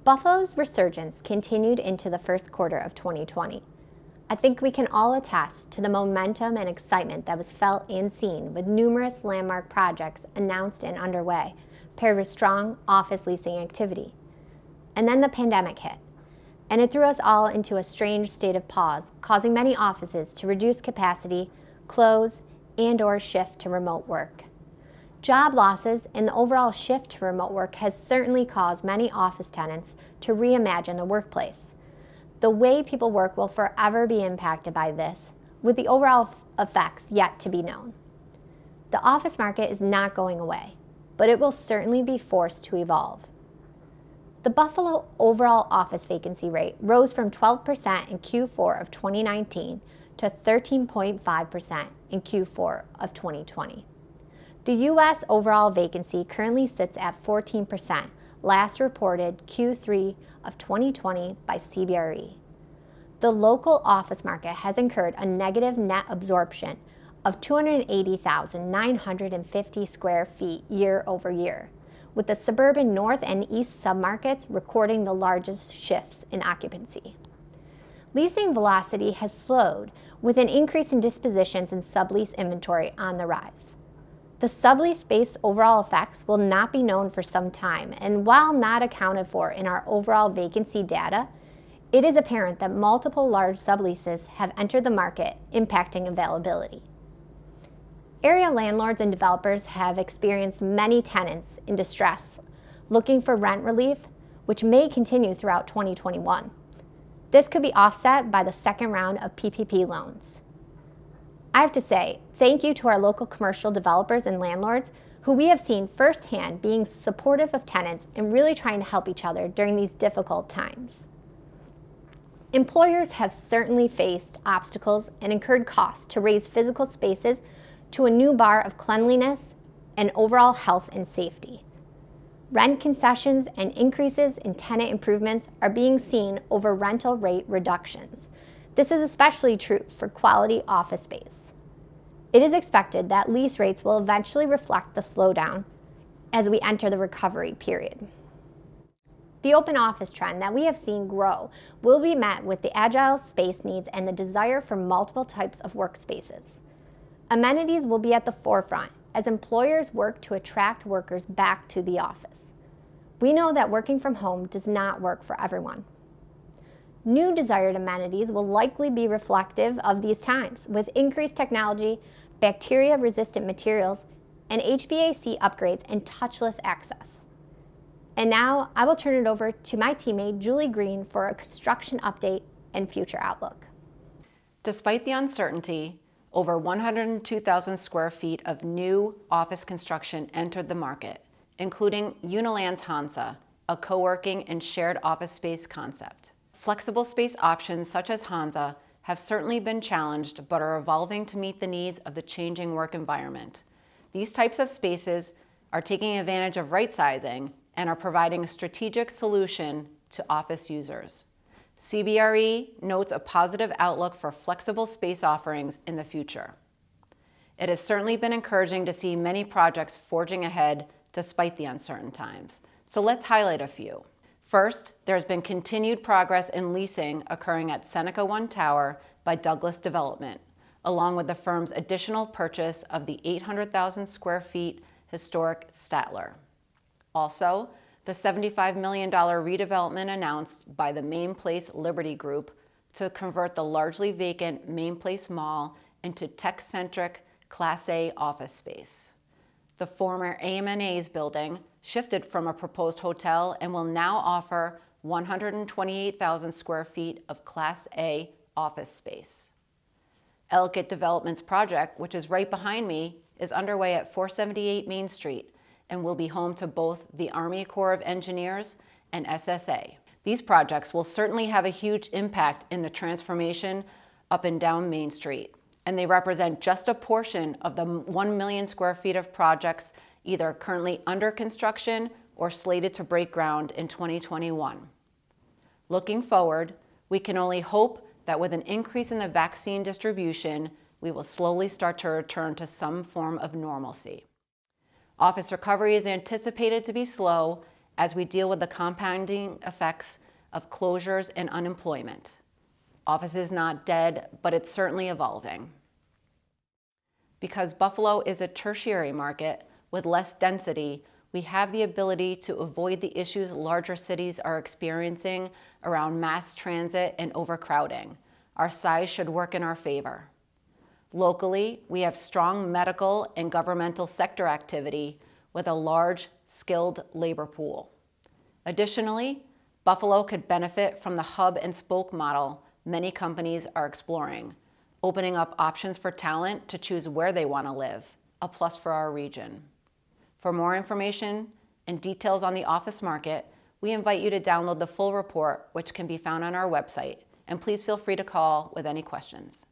Buffalo's resurgence continued into the first quarter of 2020. I think we can all attest to the momentum and excitement that was felt and seen with numerous landmark projects announced and underway, paired with strong office leasing activity. And then the pandemic hit, and it threw us all into a strange state of pause, causing many offices to reduce capacity, close, and/or shift to remote work. Job losses and the overall shift to remote work has certainly caused many office tenants to reimagine the workplace. The way people work will forever be impacted by this, with the overall effects yet to be known. The office market is not going away, but it will certainly be forced to evolve. The Buffalo overall office vacancy rate rose from 12% in Q4 of 2019 to 13.5% in Q4 of 2020. The U.S. overall vacancy currently sits at 14%, last reported Q3 of 2020 by CBRE. The local office market has incurred a negative net absorption of 280,950 square feet year over year, with the suburban north and east submarkets recording the largest shifts in occupancy. Leasing velocity has slowed, with an increase in dispositions and sublease inventory on the rise. The sublease space overall effects will not be known for some time, and while not accounted for in our overall vacancy data, it is apparent that multiple large subleases have entered the market, impacting availability. Area landlords and developers have experienced many tenants in distress, looking for rent relief, which may continue throughout 2021. This could be offset by the second round of PPP loans. I have to say, thank you to our local commercial developers and landlords who we have seen firsthand being supportive of tenants and really trying to help each other during these difficult times. Employers have certainly faced obstacles and incurred costs to raise physical spaces to a new bar of cleanliness and overall health and safety. Rent concessions and increases in tenant improvements are being seen over rental rate reductions. This is especially true for quality office space. It is expected that lease rates will eventually reflect the slowdown as we enter the recovery period. The open office trend that we have seen grow will be met with the agile space needs and the desire for multiple types of workspaces. Amenities will be at the forefront as employers work to attract workers back to the office. We know that working from home does not work for everyone. New desired amenities will likely be reflective of these times, with increased technology, bacteria-resistant materials, and HVAC upgrades and touchless access. And now I will turn it over to my teammate, Julie Green, for a construction update and future outlook. Despite the uncertainty, over 102,000 square feet of new office construction entered the market, including Uniland's Hansa, a co-working and shared office space concept. Flexible space options such as Hansa have certainly been challenged but are evolving to meet the needs of the changing work environment. These types of spaces are taking advantage of right-sizing and are providing a strategic solution to office users. CBRE notes a positive outlook for flexible space offerings in the future. It has certainly been encouraging to see many projects forging ahead despite the uncertain times. So let's highlight a few. First, there's been continued progress in leasing occurring at Seneca One Tower by Douglas Development, along with the firm's additional purchase of the 800,000 square feet historic Statler. Also, the $75 million redevelopment announced by the Main Place Liberty Group to convert the largely vacant Main Place Mall into tech-centric Class A office space. The former AMNA's building shifted from a proposed hotel and will now offer 128,000 square feet of Class A office space. Ellicott Development's project, which is right behind me, is underway at 478 Main Street and will be home to both the Army Corps of Engineers and SSA. These projects will certainly have a huge impact in the transformation up and down Main Street, and they represent just a portion of the 1 million square feet of projects either currently under construction or slated to break ground in 2021. Looking forward, we can only hope that with an increase in the vaccine distribution, we will slowly start to return to some form of normalcy. Office recovery is anticipated to be slow, as we deal with the compounding effects of closures and unemployment. Office is not dead, but it's certainly evolving. Because Buffalo is a tertiary market with less density, we have the ability to avoid the issues larger cities are experiencing around mass transit and overcrowding. Our size should work in our favor. Locally, we have strong medical and governmental sector activity with a large, skilled labor pool. Additionally, Buffalo could benefit from the hub and spoke model many companies are exploring, opening up options for talent to choose where they want to live, a plus for our region. For more information and details on the office market, we invite you to download the full report, which can be found on our website, and please feel free to call with any questions.